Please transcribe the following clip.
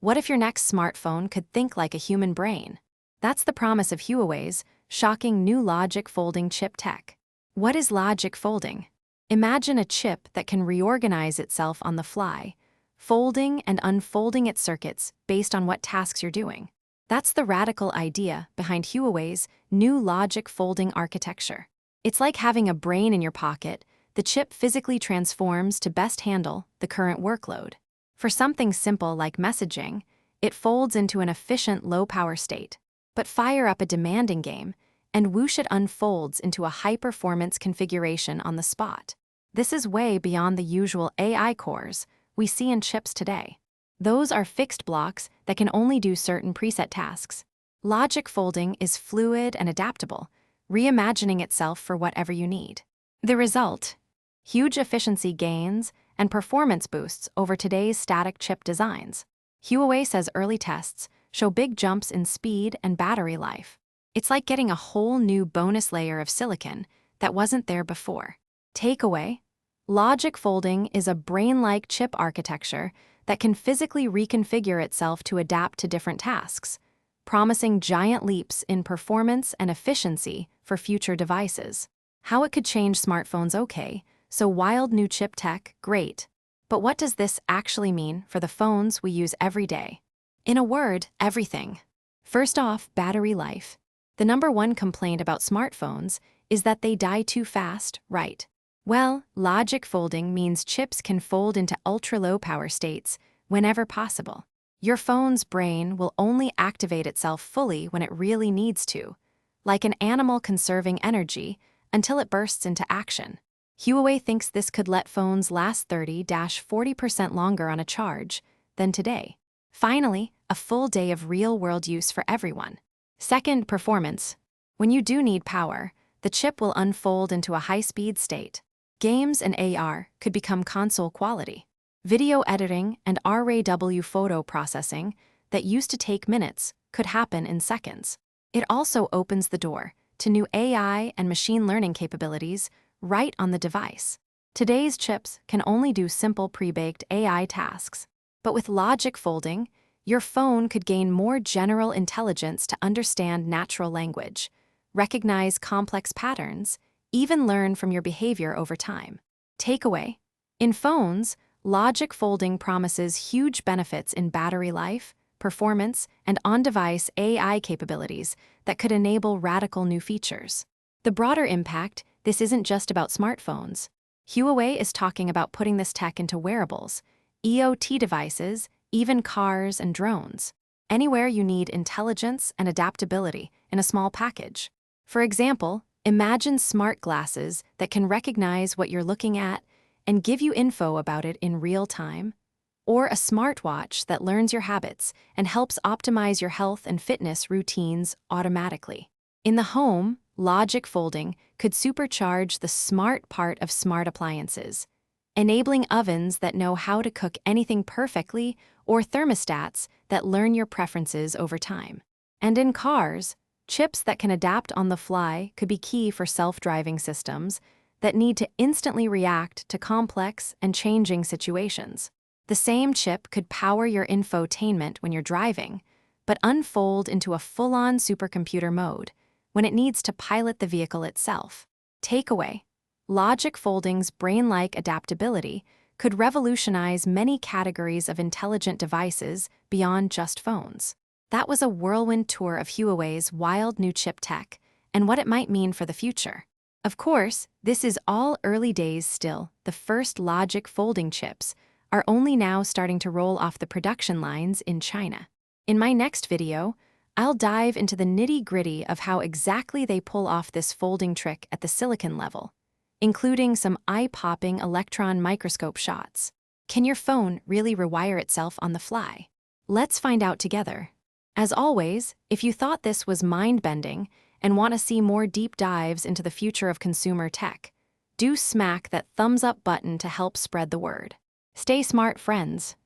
What if your next smartphone could think like a human brain? That's the promise of Huawei's shocking new logic folding chip tech. What is logic folding? Imagine a chip that can reorganize itself on the fly, folding and unfolding its circuits based on what tasks you're doing. That's the radical idea behind Huawei's new logic folding architecture. It's like having a brain in your pocket. The chip physically transforms to best handle the current workload. For something simple like messaging, it folds into an efficient low-power state. But fire up a demanding game, and whoosh, it unfolds into a high-performance configuration on the spot. This is way beyond the usual AI cores we see in chips today. Those are fixed blocks that can only do certain preset tasks. Logic folding is fluid and adaptable, reimagining itself for whatever you need. The result? Huge efficiency gains and performance boosts over today's static chip designs. Huawei says early tests show big jumps in speed and battery life. It's like getting a whole new bonus layer of silicon that wasn't there before. Takeaway: logic folding is a brain-like chip architecture that can physically reconfigure itself to adapt to different tasks, promising giant leaps in performance and efficiency for future devices. How it could change smartphones, okay, so wild new chip tech, great. But what does this actually mean for the phones we use every day? In a word, everything. First off, battery life. The #1 complaint about smartphones is that they die too fast, right? Well, logic folding means chips can fold into ultra-low power states whenever possible. Your phone's brain will only activate itself fully when it really needs to, like an animal conserving energy until it bursts into action. Huawei thinks this could let phones last 30–40% longer on a charge than today. Finally, a full day of real-world use for everyone. Second, performance. When you do need power, the chip will unfold into a high-speed state. Games and AR could become console quality. Video editing and RAW photo processing that used to take minutes could happen in seconds. It also opens the door to new AI and machine learning capabilities right on the device. Today's chips can only do simple pre-baked AI tasks. But with logic folding, your phone could gain more general intelligence to understand natural language, recognize complex patterns, even learn from your behavior over time. Takeaway: in phones, logic folding promises huge benefits in battery life, performance, and on-device AI capabilities that could enable radical new features. The broader impact: this isn't just about smartphones. Huawei is talking about putting this tech into wearables, IoT devices, even cars and drones. Anywhere you need intelligence and adaptability in a small package. For example, imagine smart glasses that can recognize what you're looking at and give you info about it in real time, or a smartwatch that learns your habits and helps optimize your health and fitness routines automatically. In the home, logic folding could supercharge the smart part of smart appliances, enabling ovens that know how to cook anything perfectly or thermostats that learn your preferences over time. And in cars, chips that can adapt on the fly could be key for self-driving systems that need to instantly react to complex and changing situations. The same chip could power your infotainment when you're driving, but unfold into a full-on supercomputer mode when it needs to pilot the vehicle itself. Takeaway: logic folding's brain-like adaptability could revolutionize many categories of intelligent devices beyond just phones. That was a whirlwind tour of Huawei's wild new chip tech and what it might mean for the future. Of course, this is all early days still. The first logic folding chips are only now starting to roll off the production lines in China. In my next video, I'll dive into the nitty-gritty of how exactly they pull off this folding trick at the silicon level, including some eye-popping electron microscope shots. Can your phone really rewire itself on the fly? Let's find out together. As always, if you thought this was mind-bending and want to see more deep dives into the future of consumer tech, do smack that thumbs up button to help spread the word. Stay smart, friends.